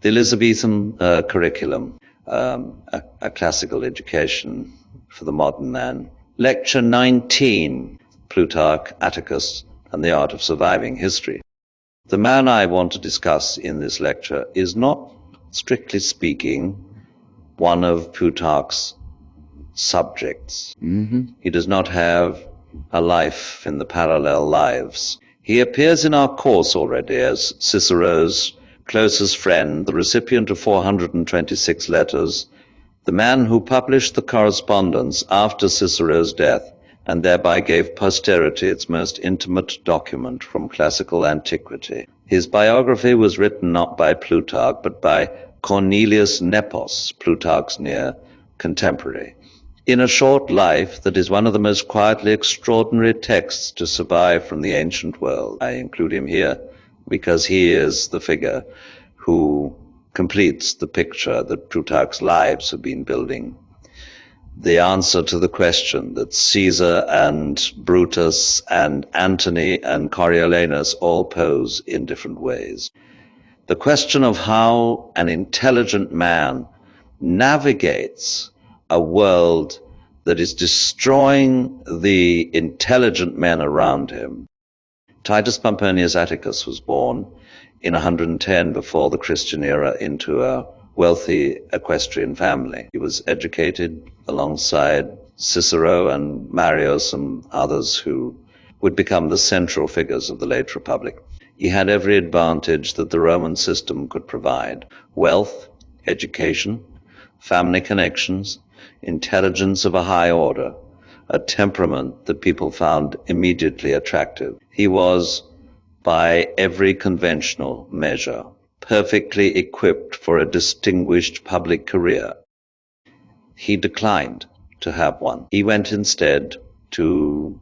The Elizabethan curriculum, a classical education for the modern man. Lecture 19, Plutarch, Atticus, and the Art of Surviving History. The man I want to discuss in this lecture is not, strictly speaking, one of Plutarch's subjects. He does not have a life in the parallel lives. He appears in our course already as Cicero's closest friend, the recipient of 426 letters, the man who published the correspondence after Cicero's death and thereby gave posterity its most intimate document from classical antiquity. His biography was written not by Plutarch, but by Cornelius Nepos, Plutarch's near contemporary. In a short life that is one of the most quietly extraordinary texts to survive from the ancient world. I include him here because he is the figure who completes the picture that Plutarch's lives have been building. The answer to the question that Caesar and Brutus and Antony and Coriolanus all pose in different ways. The question of how an intelligent man navigates a world that is destroying the intelligent men around him. Titus Pomponius Atticus was born in 110 before the Christian era into a wealthy equestrian family. He was educated alongside Cicero and Marius and others who would become the central figures of the late Republic. He had every advantage that the Roman system could provide: wealth, education, family connections, intelligence of a high order, a temperament that people found immediately attractive. He was, by every conventional measure, perfectly equipped for a distinguished public career. He declined to have one. He went instead to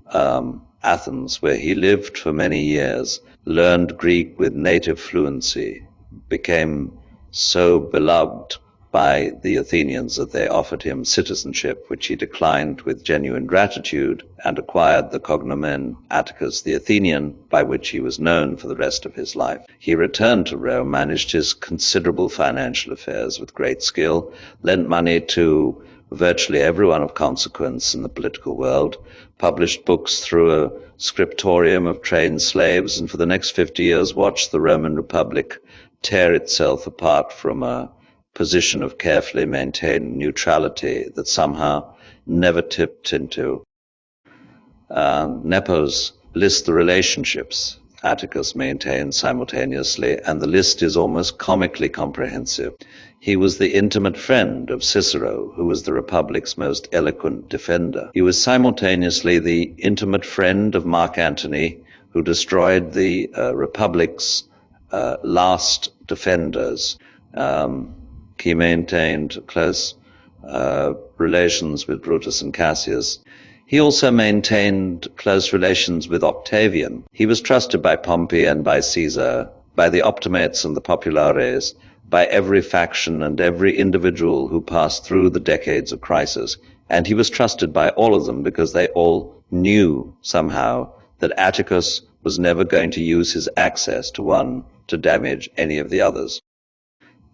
Athens, where he lived for many years, learned Greek with native fluency, became so beloved by the Athenians that they offered him citizenship, which he declined with genuine gratitude, and acquired the cognomen Atticus the Athenian, by which he was known for the rest of his life. He returned to Rome, managed his considerable financial affairs with great skill, lent money to virtually everyone of consequence in the political world, published books through a scriptorium of trained slaves, and for the next 50 years watched the Roman Republic tear itself apart from a position of carefully maintained neutrality that somehow never tipped into. Nepos lists the relationships Atticus maintained simultaneously, and the list is almost comically comprehensive. He was the intimate friend of Cicero, who was the Republic's most eloquent defender. He was simultaneously the intimate friend of Mark Antony, who destroyed the Republic's last defenders. He maintained close relations with Brutus and Cassius. He also maintained close relations with Octavian. He was trusted by Pompey and by Caesar, by the optimates and the populares, by every faction and every individual who passed through the decades of crisis. And he was trusted by all of them because they all knew somehow that Atticus was never going to use his access to one to damage any of the others.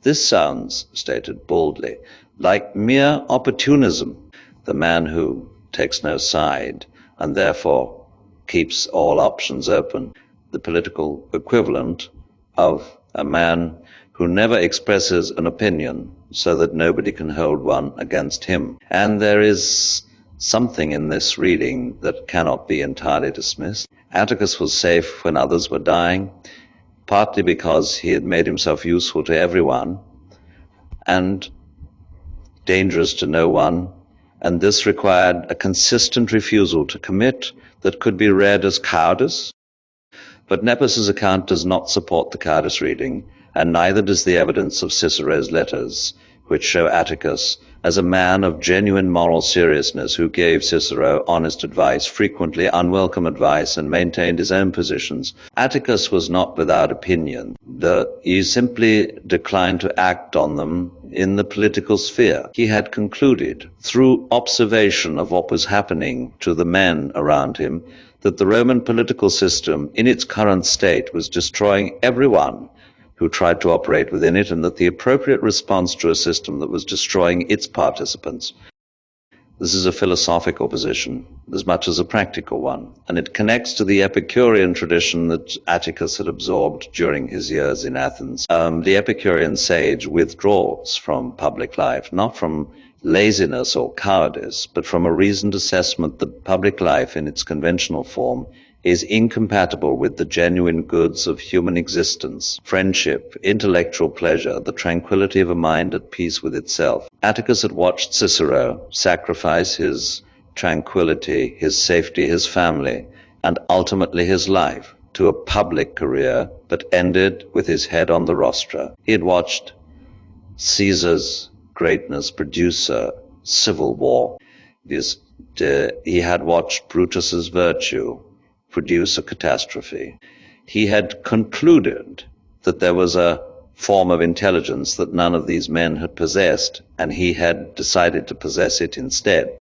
This sounds, stated baldly, like mere opportunism. The man who takes no side and therefore keeps all options open, the political equivalent of a man who never expresses an opinion so that nobody can hold one against him. And there is something in this reading that cannot be entirely dismissed. Atticus was safe when others were dying, partly because he had made himself useful to everyone and dangerous to no one, and this required a consistent refusal to commit that could be read as cowardice. But Nepos's account does not support the cowardice reading, and neither does the evidence of Cicero's letters, which show Atticus as a man of genuine moral seriousness who gave Cicero honest advice, frequently unwelcome advice, and maintained his own positions. Atticus was not without opinion. He simply declined to act on them in the political sphere. He had concluded, through observation of what was happening to the men around him, that the Roman political system in its current state was destroying everyone who tried to operate within it, and that the appropriate response to a system that was destroying its participants. This is a philosophical position as much as a practical one, and it connects to the Epicurean tradition that Atticus had absorbed during his years in Athens. The Epicurean sage withdraws from public life, not from laziness or cowardice, but from a reasoned assessment that public life in its conventional form is incompatible with the genuine goods of human existence, friendship, intellectual pleasure, the tranquility of a mind at peace with itself. Atticus had watched Cicero sacrifice his tranquility, his safety, his family, and ultimately his life to a public career, but ended with his head on the rostra. He had watched Caesar's greatness produce a civil war. He had watched Brutus's virtue produce a catastrophe. He had concluded that there was a form of intelligence that none of these men had possessed, and he had decided to possess it instead.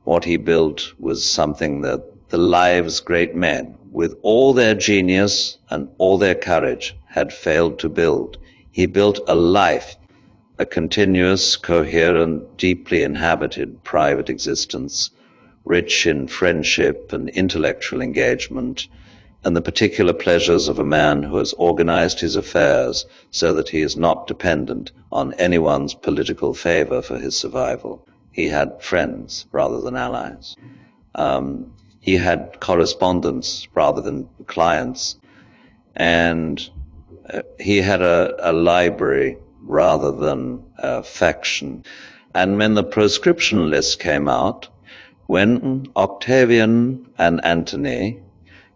What he built was something that the lives great men, with all their genius and all their courage, had failed to build. He built a life, a continuous, coherent, deeply inhabited private existence, rich in friendship and intellectual engagement, and the particular pleasures of a man who has organized his affairs so that he is not dependent on anyone's political favor for his survival. He had friends rather than allies. He had correspondents rather than clients. And he had a library rather than a faction. And when the proscription list came out, when Octavian and Antony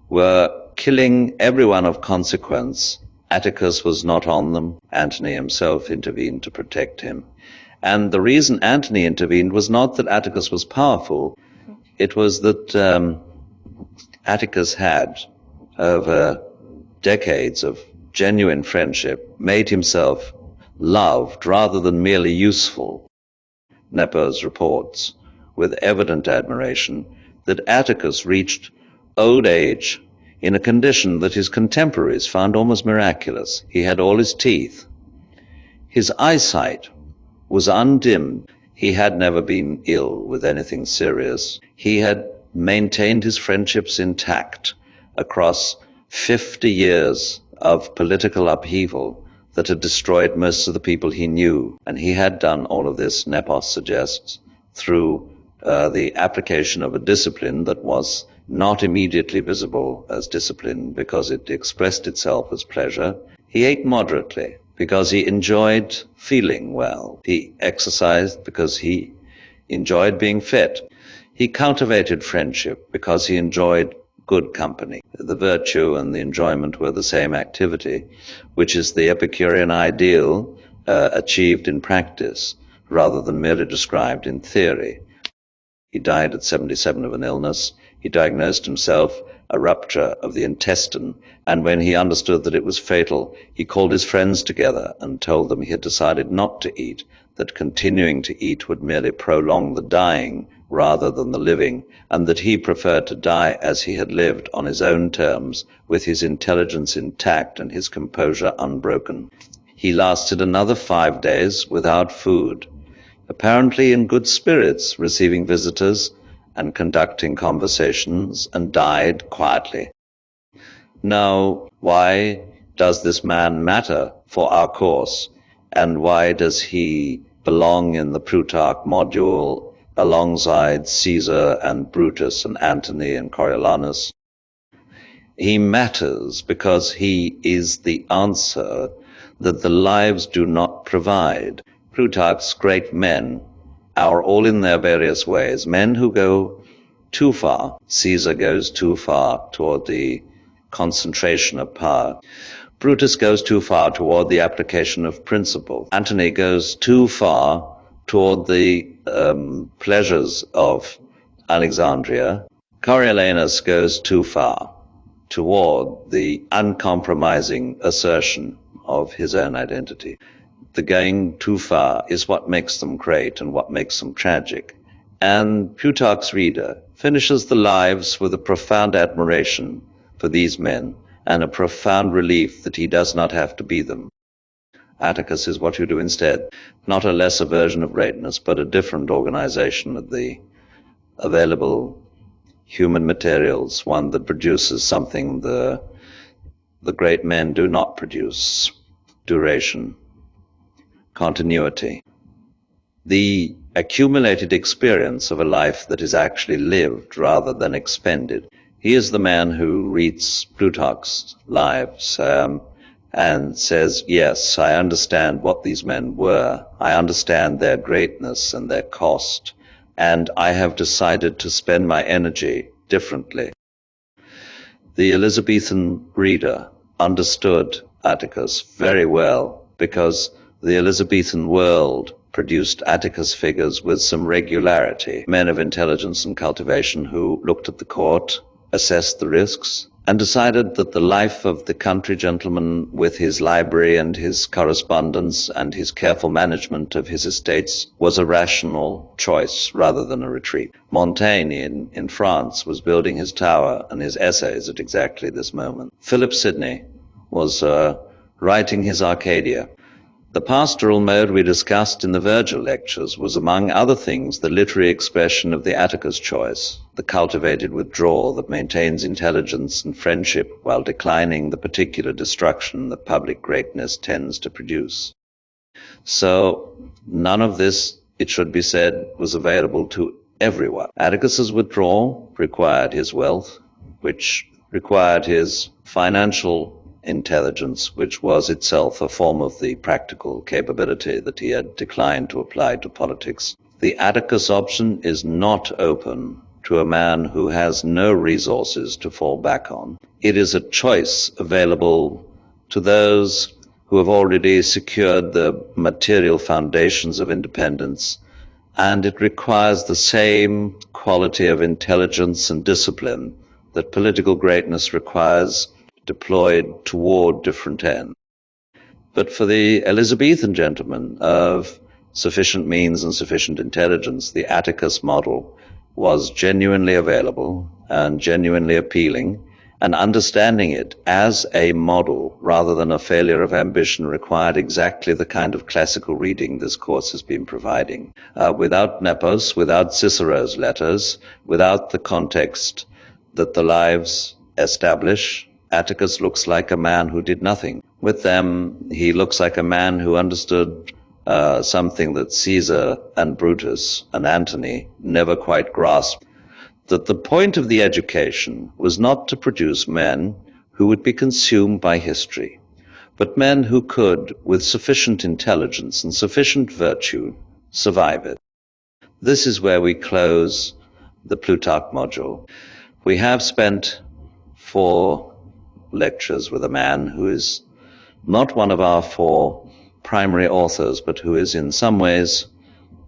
were killing everyone of consequence, Atticus was not on them. Antony himself intervened to protect him. And the reason Antony intervened was not that Atticus was powerful. It was that Atticus had, over decades of genuine friendship, made himself loved rather than merely useful. Nepo's reports with evident admiration that Atticus reached old age in a condition that his contemporaries found almost miraculous. He had all his teeth. His eyesight was undimmed. He had never been ill with anything serious. He had maintained his friendships intact across 50 years of political upheaval that had destroyed most of the people he knew. And he had done all of this, Nepos suggests, through the application of a discipline that was not immediately visible as discipline because it expressed itself as pleasure. He ate moderately because he enjoyed feeling well. He exercised because he enjoyed being fit. He cultivated friendship because he enjoyed good company. The virtue and the enjoyment were the same activity, which is the Epicurean ideal achieved in practice rather than merely described in theory. He died at 77 of an illness. He diagnosed himself a rupture of the intestine, and when he understood that it was fatal, he called his friends together and told them he had decided not to eat, that continuing to eat would merely prolong the dying rather than the living, and that he preferred to die as he had lived on his own terms, with his intelligence intact and his composure unbroken. He lasted another 5 days without food, apparently in good spirits, receiving visitors and conducting conversations, and died quietly. Now, why does this man matter for our course, and why does he belong in the Plutarch module alongside Caesar and Brutus and Antony and Coriolanus? He matters because he is the answer that the lives do not provide. Plutarch's great men are all in their various ways men who go too far. Caesar goes too far toward the concentration of power. Brutus goes too far toward the application of principle. Antony goes too far toward the pleasures of Alexandria. Coriolanus goes too far toward the uncompromising assertion of his own identity. The going too far is what makes them great and what makes them tragic. And Plutarch's reader finishes the lives with a profound admiration for these men and a profound relief that he does not have to be them. Atticus is what you do instead, not a lesser version of greatness, but a different organization of the available human materials, one that produces something the great men do not produce: duration, continuity, the accumulated experience of a life that is actually lived rather than expended. He is the man who reads Plutarch's lives and says, yes, I understand what these men were. I understand their greatness and their cost, and I have decided to spend my energy differently. The Elizabethan reader understood Atticus very well because the Elizabethan world produced Atticus figures with some regularity, men of intelligence and cultivation who looked at the court, assessed the risks, and decided that the life of the country gentleman, with his library and his correspondence and his careful management of his estates, was a rational choice rather than a retreat. Montaigne in France was building his tower and his essays at exactly this moment. Philip Sidney was writing his Arcadia. The pastoral mode we discussed in the Virgil lectures was, among other things, the literary expression of the Atticus choice, the cultivated withdrawal that maintains intelligence and friendship while declining the particular destruction that public greatness tends to produce. So none of this, it should be said, was available to everyone. Atticus's withdrawal required his wealth, which required his financial intelligence, which was itself a form of the practical capability that he had declined to apply to politics. The Atticus option is not open to a man who has no resources to fall back on. It is a choice available to those who have already secured the material foundations of independence, and it requires the same quality of intelligence and discipline that political greatness requires, deployed toward different ends. But for the Elizabethan gentleman of sufficient means and sufficient intelligence, the Atticus model was genuinely available and genuinely appealing, and understanding it as a model rather than a failure of ambition required exactly the kind of classical reading this course has been providing. Without Nepos, without Cicero's letters, without the context that the lives establish, Atticus looks like a man who did nothing. With them, he looks like a man who understood something that Caesar and Brutus and Antony never quite grasped, that the point of the education was not to produce men who would be consumed by history, but men who could, with sufficient intelligence and sufficient virtue, survive it. This is where we close the Plutarch module. We have spent 4 lectures with a man who is not one of our 4 primary authors, but who is in some ways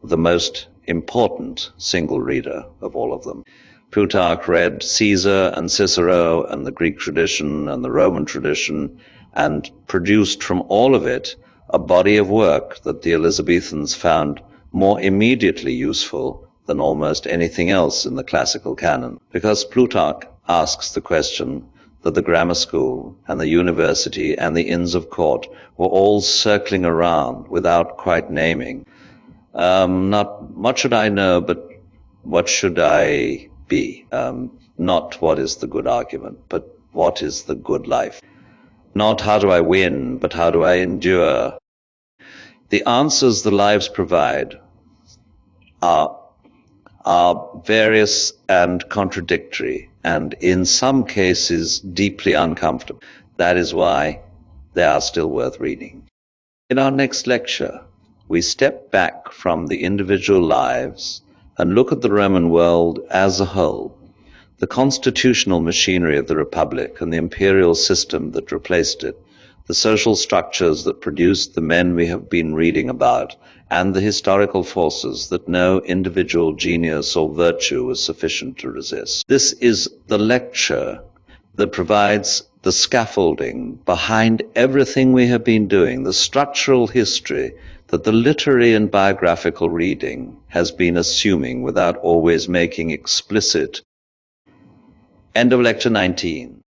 the most important single reader of all of them. Plutarch read Caesar and Cicero and the Greek tradition and the Roman tradition, and produced from all of it a body of work that the Elizabethans found more immediately useful than almost anything else in the classical canon, because Plutarch asks the question that the grammar school and the university and the inns of court were all circling around without quite naming. Not what should I know, but what should I be? Not what is the good argument, but what is the good life? Not how do I win, but how do I endure? The answers the lives provide are various and contradictory, and in some cases deeply uncomfortable. That is why they are still worth reading. In our next lecture, we step back from the individual lives and look at the Roman world as a whole, the constitutional machinery of the Republic and the imperial system that replaced it, the social structures that produced the men we have been reading about, and the historical forces that no individual genius or virtue was sufficient to resist. This is the lecture that provides the scaffolding behind everything we have been doing, the structural history that the literary and biographical reading has been assuming without always making explicit. End of lecture 19.